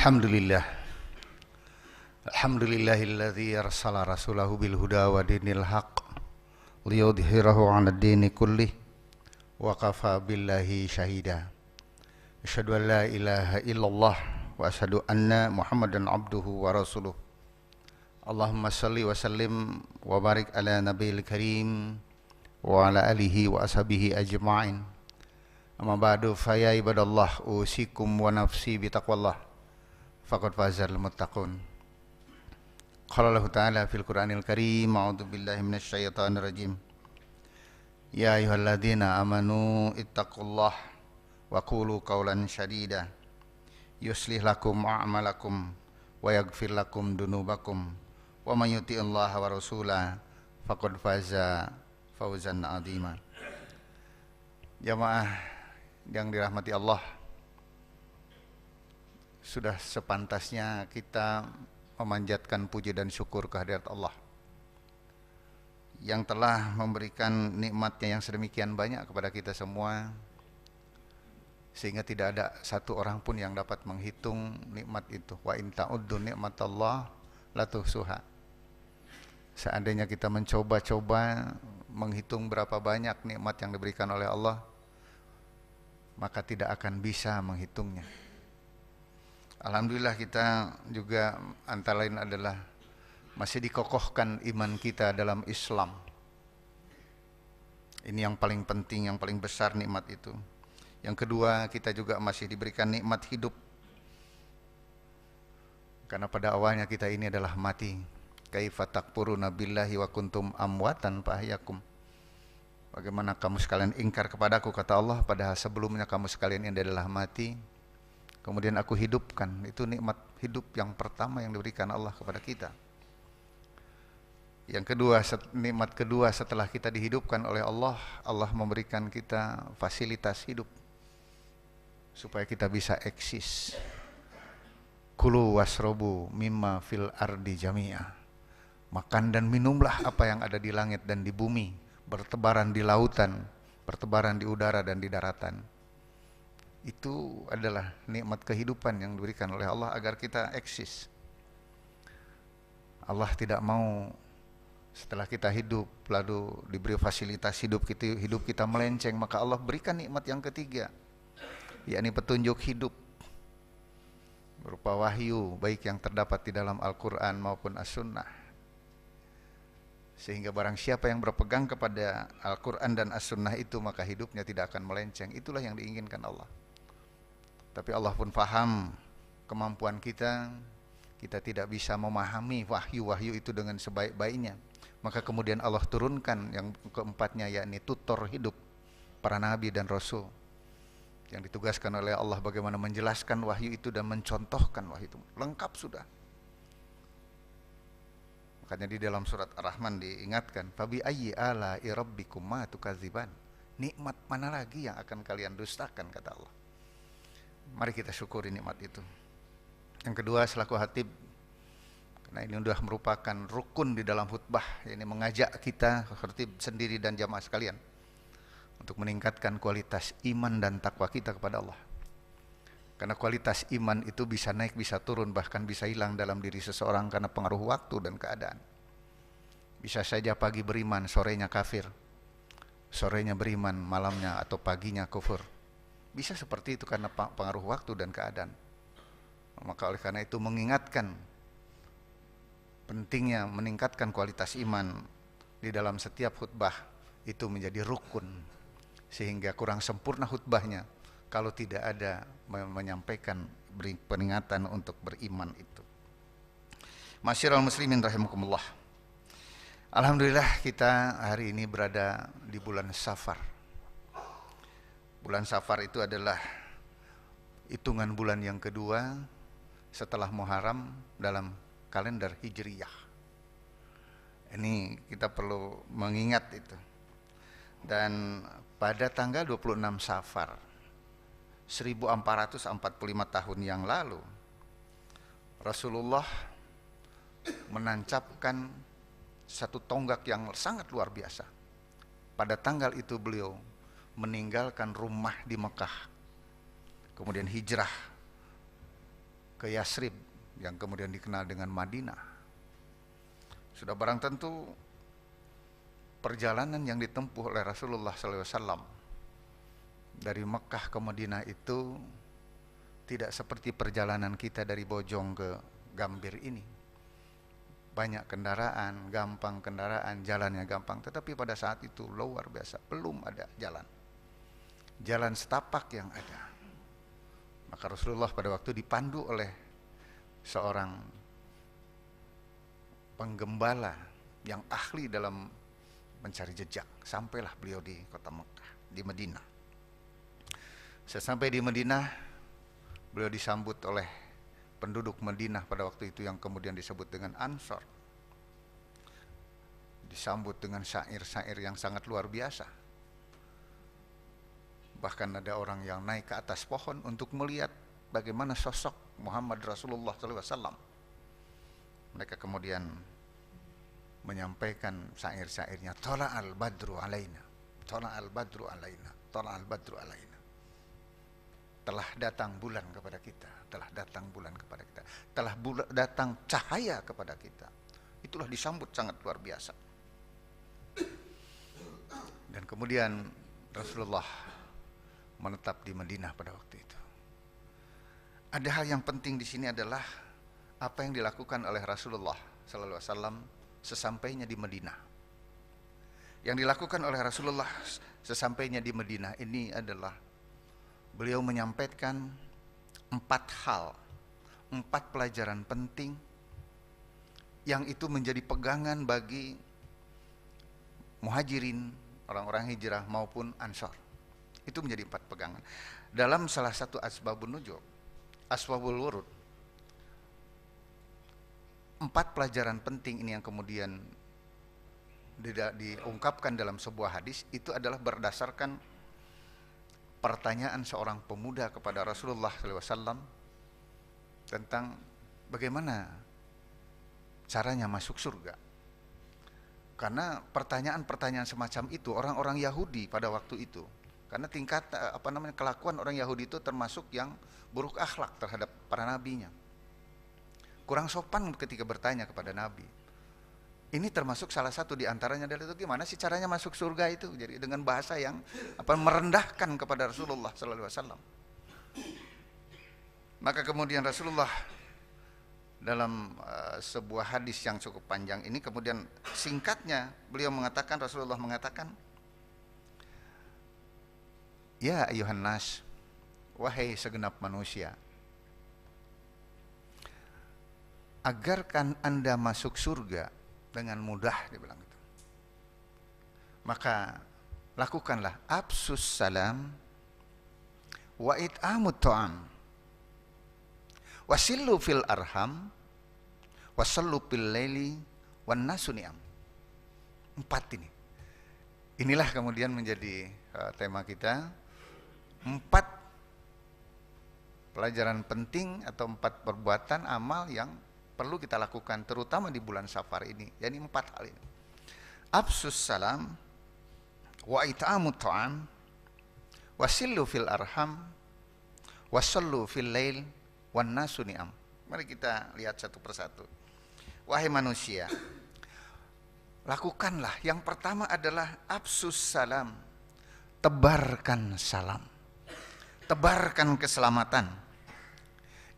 Alhamdulillah. Alhamdulillahilladzi arsala rasulahu bil huda wa dinil haq liyudhhirahu 'alad dini kullih wa kafa billahi syahida. Asyhadu an la ilaha illallah wa asyhadu anna Muhammadan abduhu wa rasuluh. Allahumma salli wa sallim wa barik ala nabiyil karim wa ala alihi wa ashabihi ajma'in. Amma ba'du, fa ya ibadallah, usikum wa nafsi bi taqwallah. Faqad fazal muttaqun. Qala Allah Ta'ala fil Qur'anil Karim, a'udzu billahi minasy syaithanir rajim. Ya ayyuhalladzina amanu ittaqullah wa qulu qawlan sadida yuslih lakum a'malakum wa yaghfir lakum dunubakum wa may yuti'illaha wa rasulahu faqad faza fawzan 'azima. Jamaah yang dirahmati Allah, sudah sepantasnya kita memanjatkan puji dan syukur kehadirat Allah yang telah memberikan nikmatnya yang sedemikian banyak kepada kita semua, sehingga tidak ada satu orang pun yang dapat menghitung nikmat itu. Wa in ta'uddu nikmatallah la tuhsuha. Seandainya kita mencoba-coba menghitung berapa banyak nikmat yang diberikan oleh Allah, maka tidak akan bisa menghitungnya. Alhamdulillah, kita juga antara lain adalah masih dikokohkan iman kita dalam Islam. Ini yang paling penting, yang paling besar nikmat itu. Yang kedua, kita juga masih diberikan nikmat hidup. Karena pada awalnya kita ini adalah mati. Kaifa takfuruna billahi wa kuntum amwatan fa ahyakum. Bagaimana kamu sekalian ingkar kepadaku, kata Allah, padahal sebelumnya kamu sekalian ini adalah mati, kemudian aku hidupkan. Itu nikmat hidup yang pertama yang diberikan Allah kepada kita. Yang kedua, nikmat kedua setelah kita dihidupkan oleh Allah, Allah memberikan kita fasilitas hidup supaya kita bisa eksis. Kulu wasrobu mimma fil ardi jami'a. Makan dan minumlah apa yang ada di langit dan di bumi, bertebaran di lautan, bertebaran di udara dan di daratan. Itu adalah nikmat kehidupan yang diberikan oleh Allah agar kita eksis. Allah tidak mau setelah kita hidup lalu diberi fasilitas hidup kita melenceng, maka Allah berikan nikmat yang ketiga, yakni petunjuk hidup berupa wahyu, baik yang terdapat di dalam Al-Quran maupun As-Sunnah. Sehingga barang siapa yang berpegang kepada Al-Quran dan As-Sunnah itu, maka hidupnya tidak akan melenceng. Itulah yang diinginkan Allah. Tapi Allah pun paham kemampuan kita. Kita tidak bisa memahami wahyu-wahyu itu dengan sebaik-baiknya. Maka kemudian Allah turunkan yang keempatnya, yakni tutor hidup, para nabi dan rasul, yang ditugaskan oleh Allah bagaimana menjelaskan wahyu itu dan mencontohkan wahyu itu. Lengkap sudah. Makanya di dalam surat Ar-Rahman diingatkan, fabi ayyi ala'i rabbikuma tukadziban. Nikmat mana lagi yang akan kalian dustakan, kata Allah. Mari kita syukuri nikmat itu. Yang kedua, selaku khatib, karena ini sudah merupakan rukun di dalam khutbah, ini mengajak kita, khatib sendiri dan jamaah sekalian, untuk meningkatkan kualitas iman dan takwa kita kepada Allah. Karena kualitas iman itu bisa naik, bisa turun, bahkan bisa hilang dalam diri seseorang karena pengaruh waktu dan keadaan. Bisa saja pagi beriman, sorenya kafir. Sorenya beriman, malamnya atau paginya kufur. Bisa seperti itu karena pengaruh waktu dan keadaan. Maka oleh karena itu mengingatkan pentingnya meningkatkan kualitas iman di dalam setiap khutbah itu menjadi rukun. Sehingga kurang sempurna khutbahnya kalau tidak ada menyampaikan peringatan untuk beriman itu. Masyiral muslimin rahimakumullah. Alhamdulillah, kita hari ini berada di bulan Safar. Bulan Safar itu adalah hitungan bulan yang kedua setelah Muharram dalam kalender Hijriyah. Ini kita perlu mengingat itu. Dan pada tanggal 26 Safar 1445 tahun yang lalu, Rasulullah menancapkan satu tonggak yang sangat luar biasa. Pada tanggal itu beliau meninggalkan rumah di Mekah, kemudian hijrah ke Yasrib yang kemudian dikenal dengan Madinah. Sudah barang tentu perjalanan yang ditempuh oleh Rasulullah SAW dari Mekah ke Madinah itu tidak seperti perjalanan kita dari Bojong ke Gambir ini. Banyak kendaraan, gampang kendaraan, jalannya gampang. Tetapi pada saat itu luar biasa, belum ada jalan. Jalan setapak yang ada. Maka Rasulullah pada waktu dipandu oleh seorang penggembala yang ahli dalam mencari jejak. Sampailah beliau di kota Mekah, di Madinah. Sesampai di Madinah, beliau disambut oleh penduduk Madinah pada waktu itu yang kemudian disebut dengan Ansor. Disambut dengan syair-syair yang sangat luar biasa. Bahkan ada orang yang naik ke atas pohon untuk melihat bagaimana sosok Muhammad Rasulullah SAW. Mereka kemudian menyampaikan syair-syairnya, Tola'al badru alaina, Tola'al badru alaina, Tola'al badru alaina. Telah datang bulan kepada kita, telah datang bulan kepada kita, telah datang cahaya kepada kita. Itulah disambut sangat luar biasa. Dan kemudian Rasulullah menetap di Madinah pada waktu itu. Ada hal yang penting di sini adalah apa yang dilakukan oleh Rasulullah sallallahu alaihi wasallam sesampainya di Madinah. Yang dilakukan oleh Rasulullah sesampainya di Madinah ini adalah beliau menyampaikan 4 hal, 4 pelajaran penting yang itu menjadi pegangan bagi muhajirin, orang-orang hijrah maupun ansor. Itu menjadi 4 pegangan. Dalam salah satu asbabun nuzul, asbabul wurud, 4 pelajaran penting ini yang kemudian diungkapkan dalam sebuah hadis itu adalah berdasarkan pertanyaan seorang pemuda kepada Rasulullah SAW tentang bagaimana caranya masuk surga. Karena pertanyaan-pertanyaan semacam itu orang-orang Yahudi pada waktu itu, karena tingkat kelakuan orang Yahudi itu termasuk yang buruk akhlak terhadap para nabinya, kurang sopan ketika bertanya kepada Nabi. Ini termasuk salah satu di antaranya adalah itu gimana sih caranya masuk surga itu. Jadi dengan bahasa yang merendahkan kepada Rasulullah sallallahu alaihi wasallam. Maka kemudian Rasulullah dalam sebuah hadis yang cukup panjang ini kemudian singkatnya beliau mengatakan, Rasulullah mengatakan, ya ayuhan nas, wahai segenap manusia, agarkan Anda masuk surga dengan mudah, dia bilang itu. Maka lakukanlah afsus salam wa it'amut ta'am wasillu fil arham wasallu fil laili wan nasu ni'am. 4 ini. Inilah kemudian menjadi tema kita, 4 pelajaran penting atau 4 perbuatan amal yang perlu kita lakukan terutama di bulan Safar ini. Jadi 4 hal ini. Afsus salam wa it'amut ta'am wasillu fil arham wasallu fil lail wan nasu ni'am. Mari kita lihat satu persatu. Wahai manusia, lakukanlah. Yang pertama adalah afsus salam, tebarkan salam, tebarkan keselamatan.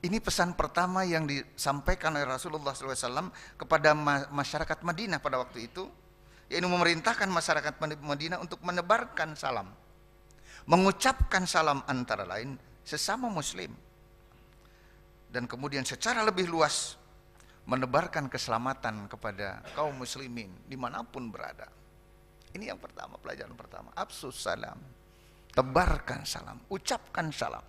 Ini pesan pertama yang disampaikan oleh Rasulullah SAW kepada masyarakat Madinah pada waktu itu, yaitu memerintahkan masyarakat Madinah untuk menebarkan salam, mengucapkan salam antara lain sesama muslim, dan kemudian secara lebih luas menebarkan keselamatan kepada kaum muslimin dimanapun berada. Ini yang pertama, pelajaran pertama, afsus salam, tebarkan salam, ucapkan salam.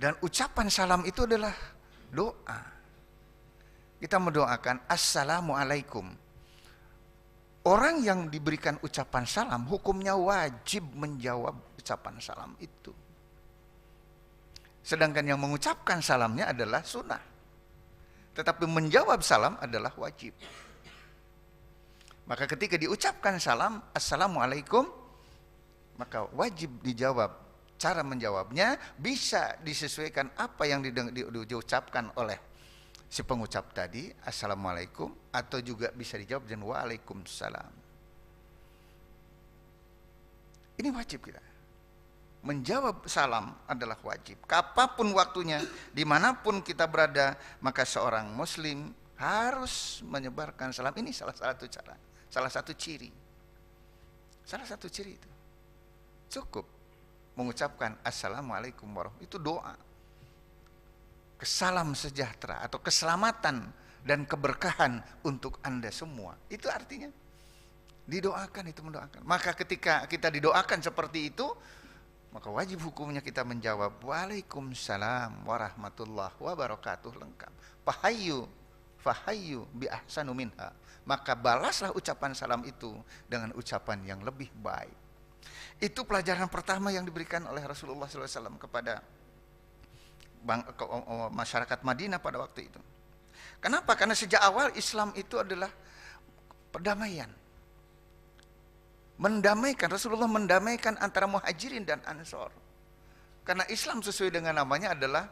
Dan ucapan salam itu adalah doa. Kita mendoakan assalamualaikum. Orang yang diberikan ucapan salam hukumnya wajib menjawab ucapan salam itu. Sedangkan yang mengucapkan salamnya adalah sunnah. Tetapi menjawab salam adalah wajib. Maka ketika diucapkan salam assalamualaikum, maka wajib dijawab cara menjawabnya bisa disesuaikan apa yang diucapkan oleh si pengucap tadi, assalamualaikum, atau juga bisa dijawab dengan waalaikumsalam. Ini wajib kita. Menjawab salam adalah wajib. Kapanpun waktunya, dimanapun kita berada, maka seorang muslim harus menyebarkan salam. Ini salah satu cara, salah satu ciri. Salah satu ciri itu. Cukup mengucapkan assalamualaikum warahmatullahi wabarakatuh. Itu doa. Kesalam sejahtera atau keselamatan dan keberkahan untuk Anda semua. Itu artinya didoakan, itu mendoakan. Maka ketika kita didoakan seperti itu, maka wajib hukumnya kita menjawab waalaikumsalam warahmatullahi wabarakatuh lengkap. Fahayyu bi ahsanu minha. Maka balaslah ucapan salam itu dengan ucapan yang lebih baik. Itu pelajaran pertama yang diberikan oleh Rasulullah SAW kepada masyarakat Madinah pada waktu itu. Kenapa? Karena sejak awal Islam itu adalah perdamaian. Mendamaikan, Rasulullah mendamaikan antara muhajirin dan ansor. Karena Islam sesuai dengan namanya adalah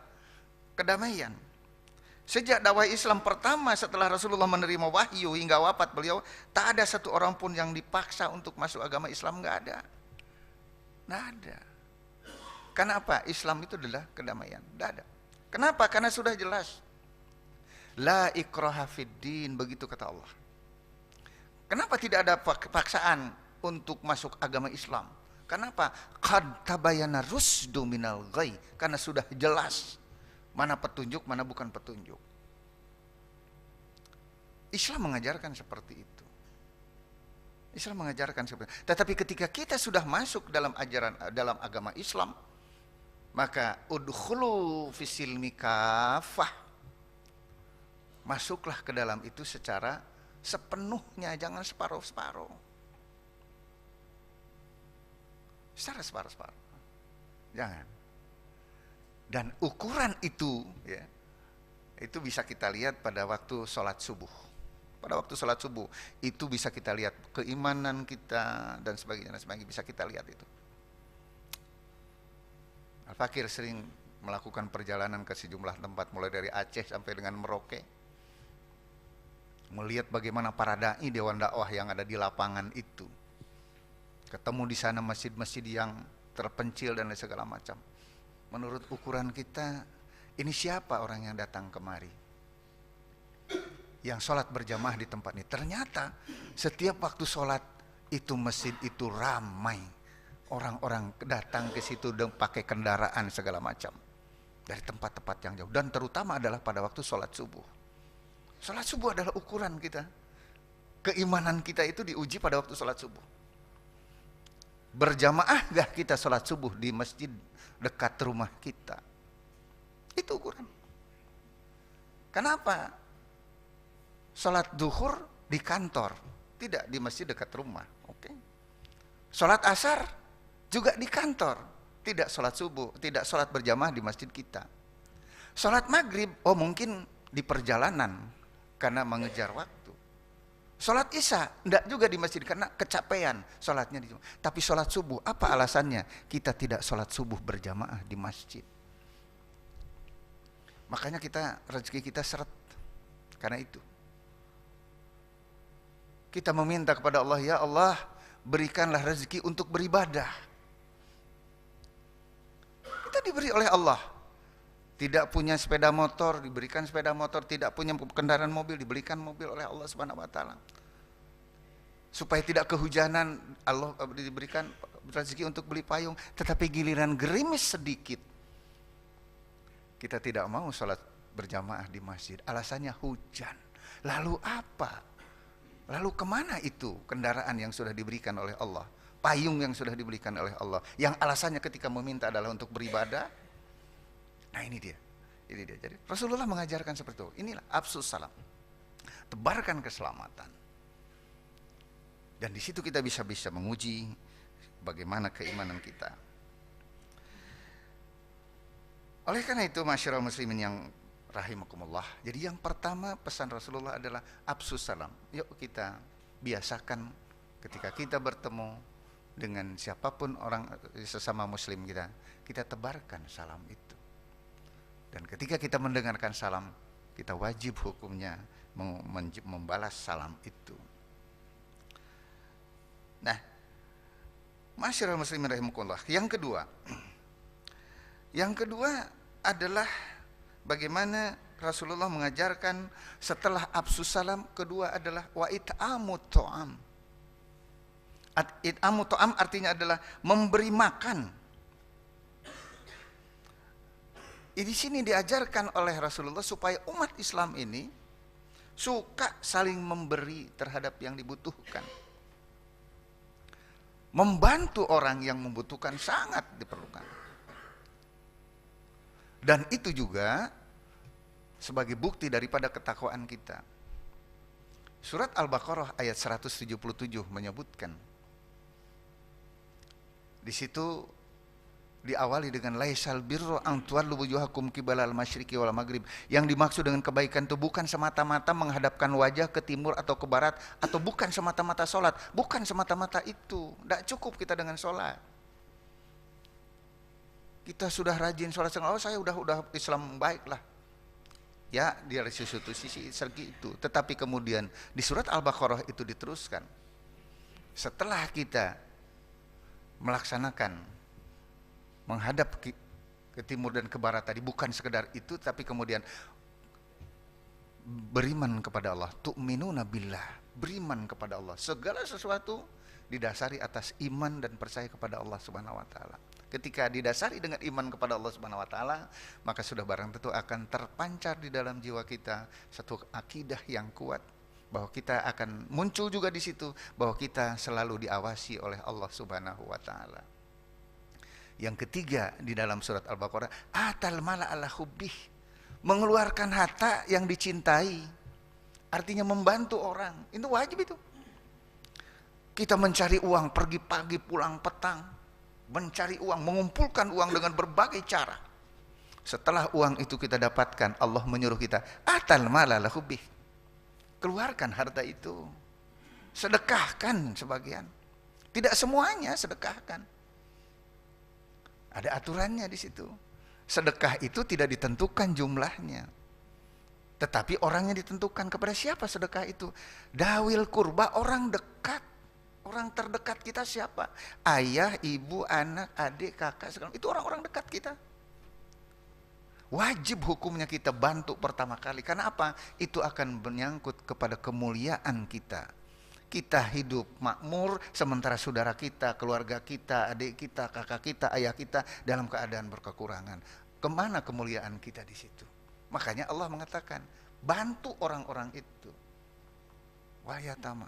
kedamaian. Sejak dakwah Islam pertama setelah Rasulullah menerima wahyu hingga wafat beliau, tak ada satu orang pun yang dipaksa untuk masuk agama Islam, nggak ada. Nggak ada. Karena apa? Islam itu adalah kedamaian. Nggak ada. Kenapa? Karena sudah jelas. La ikraha fid din, begitu kata Allah. Kenapa tidak ada paksaan untuk masuk agama Islam? Kenapa? Qad tabayyana rusdu minal ghai, karena sudah jelas mana petunjuk, mana bukan petunjuk. Islam mengajarkan seperti itu. Islam mengajarkan seperti itu. Tetapi ketika kita sudah masuk dalam ajaran dalam agama Islam, maka udkhulu fisilmi kafah. Masuklah ke dalam itu secara sepenuhnya, jangan separuh-separuh. Secara separuh-separuh. Jangan. Dan ukuran itu ya, itu bisa kita lihat pada waktu sholat subuh. Pada waktu sholat subuh itu bisa kita lihat keimanan kita dan sebagainya bisa kita lihat itu. Al-Fakir sering melakukan perjalanan ke sejumlah tempat mulai dari Aceh sampai dengan Merauke, melihat bagaimana para dai dewan dakwah yang ada di lapangan itu. Ketemu di sana masjid-masjid yang terpencil dan segala macam. Menurut ukuran kita, ini siapa orang yang datang kemari? Yang sholat berjamaah di tempat ini. Ternyata setiap waktu sholat itu masjid itu ramai. Orang-orang datang ke situ dan pakai kendaraan segala macam. Dari tempat-tempat yang jauh. Dan terutama adalah pada waktu sholat subuh. Sholat subuh adalah ukuran kita. Keimanan kita itu diuji pada waktu sholat subuh. Berjamaah gak kita sholat subuh di masjid dekat rumah kita? Itu ukuran. Kenapa? Sholat duhur di kantor, tidak di masjid dekat rumah. Oke. Sholat asar juga di kantor, tidak sholat subuh, tidak sholat berjamaah di masjid kita. Sholat maghrib, oh mungkin di perjalanan karena mengejar waktu. Sholat isya, tidak juga di masjid karena kecapean sholatnya. Tapi sholat subuh, apa alasannya? Kita tidak sholat subuh berjamaah di masjid. Makanya rezeki kita seret. Karena itu. Kita meminta kepada Allah, ya Allah, berikanlah rezeki untuk beribadah. Kita diberi oleh Allah. Tidak punya sepeda motor, diberikan sepeda motor. Tidak punya kendaraan mobil, diberikan mobil oleh Allah Subhanahu wa taala. Supaya tidak kehujanan, Allah diberikan rezeki untuk beli payung. Tetapi giliran gerimis sedikit, kita tidak mau sholat berjamaah di masjid. Alasannya hujan. Lalu apa? Lalu kemana itu kendaraan yang sudah diberikan oleh Allah? Payung yang sudah diberikan oleh Allah. Yang alasannya ketika meminta adalah untuk beribadah. Nah ini dia. Jadi Rasulullah mengajarkan seperti itu. Inilah afsus salam. Tebarkan keselamatan. Dan di situ kita bisa menguji bagaimana keimanan kita. Oleh karena itu, masyarakat muslimin yang rahimakumullah. Jadi yang pertama pesan Rasulullah adalah afsus salam. Yuk kita biasakan ketika kita bertemu, dengan siapapun orang sesama muslim kita tebarkan salam itu. Dan ketika kita mendengarkan salam, kita wajib hukumnya membalas salam itu. Nah, masyarakat muslimin rahimakumullah, yang kedua adalah bagaimana Rasulullah mengajarkan setelah afsus salam, kedua adalah wa it'amut ta'am. It'amut ta'am artinya adalah memberi makan. Di sini diajarkan oleh Rasulullah supaya umat Islam ini suka saling memberi terhadap yang dibutuhkan. Membantu orang yang membutuhkan sangat diperlukan. Dan itu juga sebagai bukti daripada ketakwaan kita. Surat Al-Baqarah ayat 177 menyebutkan. Di situ diawali dengan laisal birru an tuwallu wujuhakum qibalal masyriqi wal maghrib. Yang dimaksud dengan kebaikan itu bukan semata-mata menghadapkan wajah ke timur atau ke barat, atau bukan semata-mata sholat, bukan semata-mata itu. Tidak cukup kita dengan sholat. Kita sudah rajin sholat, saya udah Islam baik lah. Ya, dari sisi segi itu. Tetapi kemudian di surat Al-Baqarah itu diteruskan. Setelah kita melaksanakan menghadap ke timur dan ke barat tadi, bukan sekedar itu, tapi kemudian beriman kepada Allah, tu'minuna billah, beriman kepada Allah. Segala sesuatu didasari atas iman dan percaya kepada Allah Subhanahu wa taala. Ketika didasari dengan iman kepada Allah Subhanahu wa taala, maka sudah barang tentu akan terpancar di dalam jiwa kita satu akidah yang kuat, bahwa kita akan muncul juga di situ bahwa kita selalu diawasi oleh Allah Subhanahu wa taala. Yang ketiga di dalam surat Al-Baqarah, atal mala ala hubbih, mengeluarkan harta yang dicintai. Artinya membantu orang. Itu wajib itu. Kita mencari uang, pergi pagi pulang petang, mencari uang, mengumpulkan uang dengan berbagai cara. Setelah uang itu kita dapatkan, Allah menyuruh kita, atal mala ala hubbih, keluarkan harta itu. Sedekahkan sebagian. Tidak semuanya sedekahkan. Ada aturannya di situ. Sedekah itu tidak ditentukan jumlahnya, tetapi orangnya ditentukan. Kepada siapa sedekah itu? Dawil kurba, orang dekat, orang terdekat kita siapa? Ayah, ibu, anak, adik, kakak, segala. Itu orang-orang dekat kita. Wajib hukumnya kita bantu pertama kali. Karena apa? Itu akan menyangkut kepada kemuliaan kita. Kita hidup makmur, sementara saudara kita, keluarga kita, adik kita, kakak kita, ayah kita dalam keadaan berkekurangan. Kemana kemuliaan kita di situ? Makanya Allah mengatakan, bantu orang-orang itu. Wal yatama,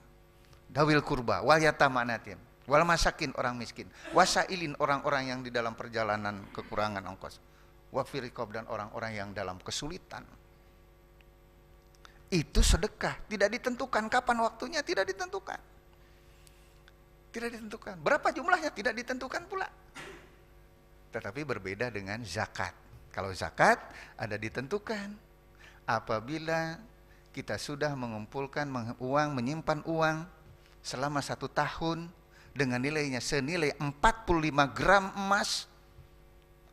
dawil kurba, wal yatama natin, wal masakin, orang miskin, wasailin, orang-orang yang di dalam perjalanan kekurangan ongkos, wafirikob, dan orang-orang yang dalam kesulitan. Itu sedekah, tidak ditentukan kapan waktunya, tidak ditentukan. Tidak ditentukan. Berapa jumlahnya tidak ditentukan pula. Tetapi berbeda dengan zakat. Kalau zakat ada ditentukan. Apabila kita sudah mengumpulkan uang, menyimpan uang selama 1 tahun dengan nilainya senilai 45 gram emas,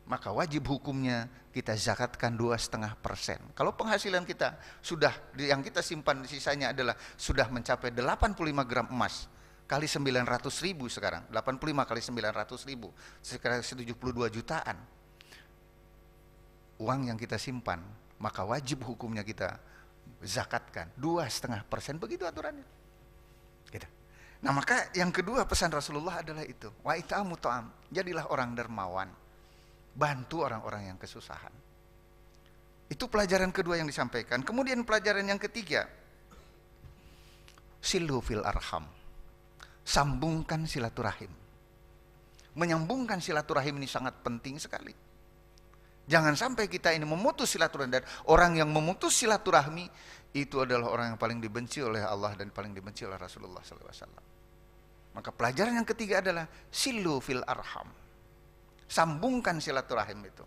maka wajib hukumnya kita zakatkan 2,5%. Kalau penghasilan kita sudah, yang kita simpan sisanya adalah sudah mencapai 85 gram emas, kali 900.000 sekarang, 85 kali 900.000, sekitar 72 jutaan uang yang kita simpan, maka wajib hukumnya kita zakatkan 2,5%, begitu aturannya. Gitu. Nah, maka yang kedua pesan Rasulullah adalah itu, wa it'amu ta'am, jadilah orang dermawan, bantu orang-orang yang kesusahan. Itu pelajaran kedua yang disampaikan. Kemudian pelajaran yang ketiga, silu fil arham, sambungkan silaturahim. Menyambungkan silaturahim ini sangat penting sekali. Jangan sampai kita ini memutus silaturahmi, dan orang yang memutus silaturahmi itu adalah orang yang paling dibenci oleh Allah dan paling dibenci oleh Rasulullah SAW. Maka pelajaran yang ketiga adalah silu fil arham, sambungkan silaturahim itu.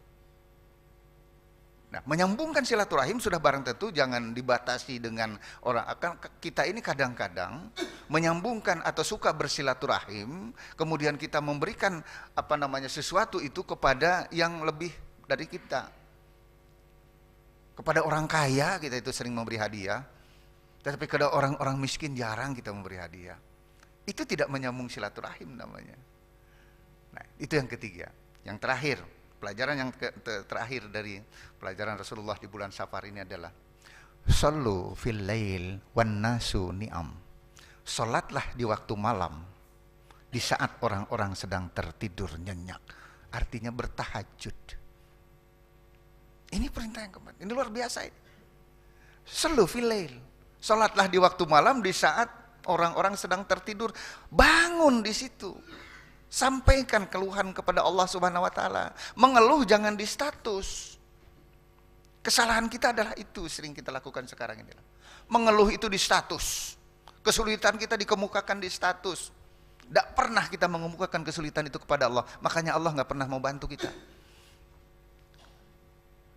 Nah, menyambungkan silaturahim sudah barang tentu jangan dibatasi dengan orang. Akan kita ini kadang-kadang menyambungkan atau suka bersilaturahim, kemudian kita memberikan sesuatu itu kepada yang lebih dari kita. Kepada orang kaya kita itu sering memberi hadiah, tetapi kepada orang-orang miskin jarang kita memberi hadiah. Itu tidak menyambung silaturahim namanya. Nah, itu yang ketiga. Yang terakhir, pelajaran yang terakhir dari pelajaran Rasulullah di bulan Safar ini adalah Sallu fil lail wan nasu ni'am. Salatlah di waktu malam di saat orang-orang sedang tertidur nyenyak. Artinya bertahajud. Ini perintah yang keempat. Ini luar biasa ini. Sallu fil lail. Salatlah di waktu malam di saat orang-orang sedang tertidur. Bangun di situ. Sampaikan keluhan kepada Allah Subhanahu wa taala. Mengeluh jangan di status. Kesalahan kita adalah itu sering kita lakukan sekarang ini. Mengeluh itu di status. Kesulitan kita dikemukakan di status. Tidak pernah kita mengemukakan kesulitan itu kepada Allah. Makanya Allah nggak pernah mau bantu kita.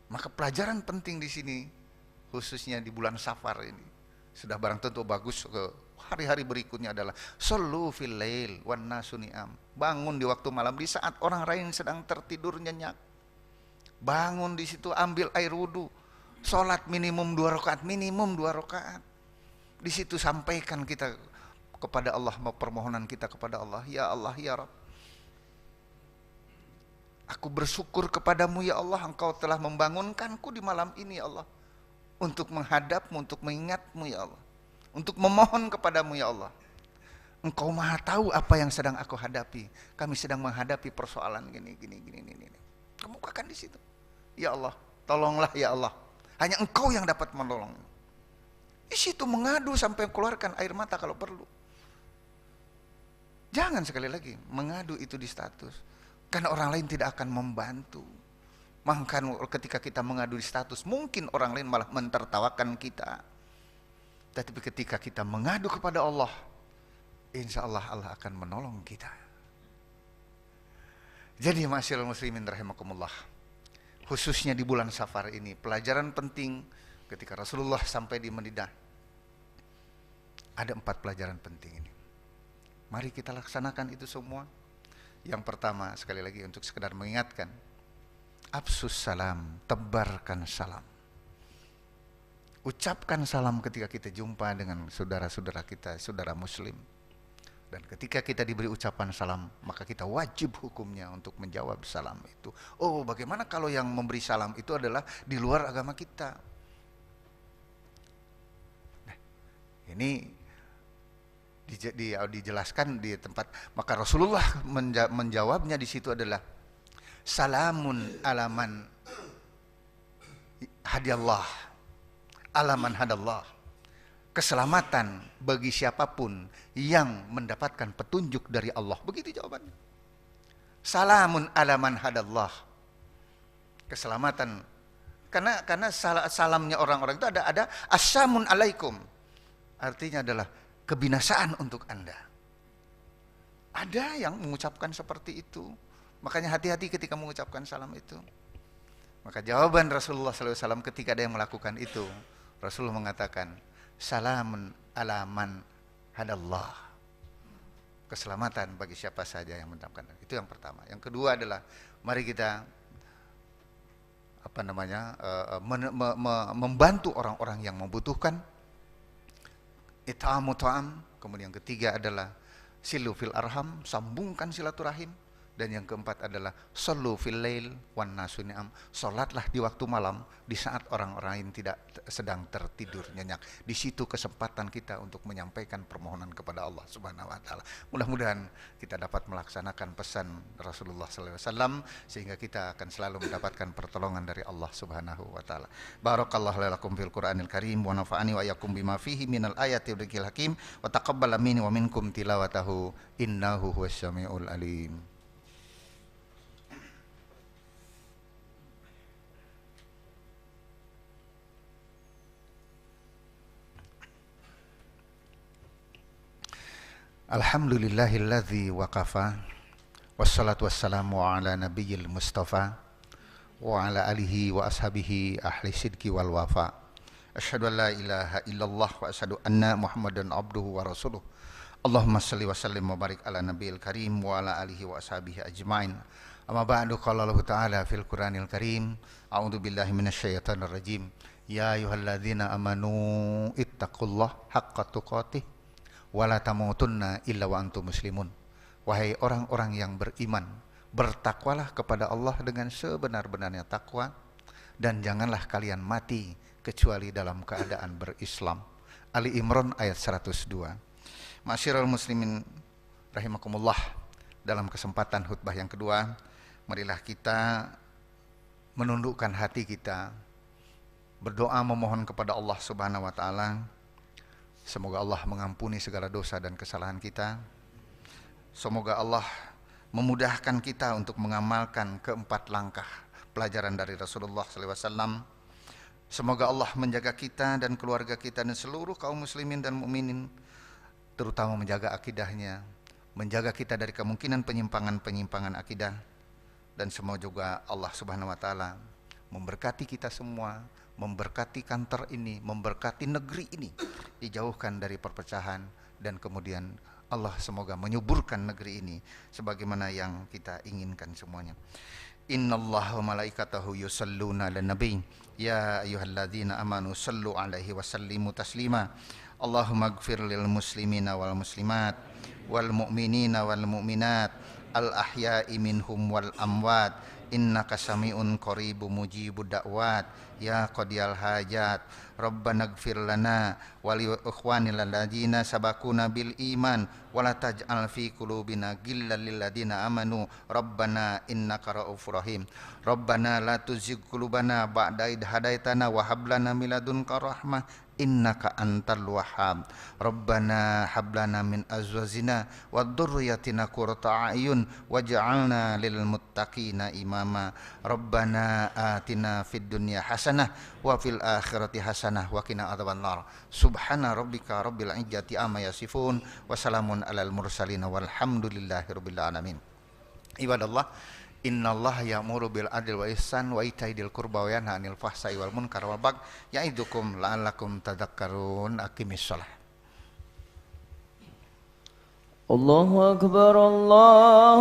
Maka pelajaran penting di sini, khususnya di bulan Safar ini, sudah barang tentu bagus ke hari-hari berikutnya adalah Sallu fil lail wan nasu ni'am. Bangun di waktu malam di saat orang lain sedang tertidur nyenyak. Bangun di situ, ambil air wudu, sholat minimum 2 rakaat, Di situ sampaikan kita kepada Allah, permohonan kita kepada Allah, ya Allah, ya Rabb. Aku bersyukur kepadamu ya Allah, Engkau telah membangunkanku di malam ini ya Allah. Untuk menghadapmu, untuk mengingatmu ya Allah. Untuk memohon kepadamu ya Allah. Engkau maha tahu apa yang sedang aku hadapi. Kami sedang menghadapi persoalan gini. Kemukakan di situ. Ya Allah, tolonglah ya Allah. Hanya Engkau yang dapat menolong. Di situ mengadu sampai keluarkan air mata kalau perlu. Jangan sekali lagi mengadu itu di status. Karena orang lain tidak akan membantu. Maka ketika kita mengadu di status, mungkin orang lain malah mentertawakan kita. Tetapi ketika kita mengadu kepada Allah, insya Allah Allah akan menolong kita. Jadi masyaallah muslimin rahimakumullah, khususnya di bulan Safar ini, pelajaran penting ketika Rasulullah sampai di Madinah. Ada 4 pelajaran penting ini. Mari kita laksanakan itu semua. Yang pertama, sekali lagi untuk sekedar mengingatkan, Afsus salam, tebarkan salam. Ucapkan salam ketika kita jumpa dengan saudara-saudara kita, saudara muslim. Dan ketika kita diberi ucapan salam, maka kita wajib hukumnya untuk menjawab salam itu. Oh, bagaimana kalau yang memberi salam itu adalah di luar agama kita? Nah, ini dijelaskan di tempat, maka Rasulullah menjawabnya di situ adalah salamun alaman hadallah, alaman hadallah, keselamatan bagi siapapun yang mendapatkan petunjuk dari Allah. Begitu jawabannya. Salamun alaman hadallah, keselamatan. Karena salamnya orang-orang itu ada assamun alaikum, artinya adalah kebinasaan untuk Anda. Ada yang mengucapkan seperti itu. Makanya hati-hati ketika mengucapkan salam itu. Maka jawaban Rasulullah SAW ketika ada yang melakukan itu, Rasulullah mengatakan, salamun alaman hadallah, keselamatan bagi siapa saja yang mendapatkan. Itu yang pertama. Yang kedua adalah mari kita membantu orang-orang yang membutuhkan. It'amu ta'am. Kemudian yang ketiga adalah silu fil arham, sambungkan silaturahim. Dan yang keempat adalah sallu fil lail wan nasu ni'am, salatlah di waktu malam di saat orang-orang lain tidak sedang tertidur nyenyak. Di situ kesempatan kita untuk menyampaikan permohonan kepada Allah Subhanahu wa taala. Mudah-mudahan kita dapat melaksanakan pesan Rasulullah sallallahu alaihi wasallam sehingga kita akan selalu mendapatkan pertolongan dari Allah Subhanahu wa taala. Barakallahu lakum fil Qur'anil Karim wa nafa'ani wa iyyakum bima fihi minal ayati wa dzikril hakim wa taqabbala minni wa minkum tilawatahu innahu huwas samiul alim. Alhamdulillahilladzi waqafa wassalatu wassalamu ala nabiyil mustafa wa ala alihi wa ashabihi ahli sidqi wal wafa. Asyhadu an la ilaha illallah wa asyhadu anna Muhammadan abduhu wa rasuluh. Allahumma shalli wa sallim wa barik ala nabiyil karim wa ala alihi wa ashabihi ajmain. Amma ba'du, qala Allah ta'ala fil Qur'anil Karim, a'udzu billahi minasyaitonir rajim. Ya ayyuhalladzina amanu ittaqullah haqqa tuqatih wa la tamutunna illa wa antum muslimun. Wahai orang-orang yang beriman, bertakwalah kepada Allah dengan sebenar-benarnya takwa, dan janganlah kalian mati kecuali dalam keadaan berislam. Ali Imran ayat 102. Ma'asyiral muslimin rahimakumullah, dalam kesempatan khutbah yang kedua, marilah kita menundukkan hati kita, berdoa memohon kepada Allah Subhanahu wa taala. Semoga Allah mengampuni segala dosa dan kesalahan kita. Semoga Allah memudahkan kita untuk mengamalkan keempat langkah pelajaran dari Rasulullah SAW. Semoga Allah menjaga kita dan keluarga kita dan seluruh kaum muslimin dan mukminin, terutama menjaga akidahnya, menjaga kita dari kemungkinan penyimpangan-penyimpangan akidah. Dan semua juga Allah Subhanahu wa taala memberkati kita semua, memberkati kantor ini, memberkati negeri ini, dijauhkan dari perpecahan, dan kemudian Allah semoga menyuburkan negeri ini sebagaimana yang kita inginkan semuanya. Innallaha wa malaikatahu yusalluna 'alan nabi ya ayyuhalladzina amanu sallu 'alaihi wa sallimu taslima. Allahumma ighfir lil muslimina wal muslimat wal mu'minina wal mu'minat al ahya'i minhum wal amwat innaka sami'un qaribun mujibud da'wat ya qadiyal hajat. Rabbana ighfir lana wa li ikhwanil ladzina sabaquna bil iman wa la taj'al fi qulubina ghillan lil ladzina amanu rabbana innaka ra'ufur rahim. Rabbana la tuzigh qulubana ba'da idh hadaitana wa hab lana min ladunka rahmah innaka antal wahhab. Rabbana hab lana min azwajina wa dhurriyyatina qurrata a'yun waj'alna lil muttaqina imama. Rabbana atina fid dunya hasanah wa fil akhirati hasanah wa qina adzabannar. Subhana rabbika rabbil izzati amma yasifun wa salamun alal mursalin walhamdulillahi rabbil alamin. Ibadallah, innallaha ya'muru bil adli wa ihsan wa ita'i dzil qurba wa yanha 'anil fahsya'i wal munkari wal baghi ya'idukum la'allakum tadhakkarun. Aqimis shalah. Allahu akbar, Allah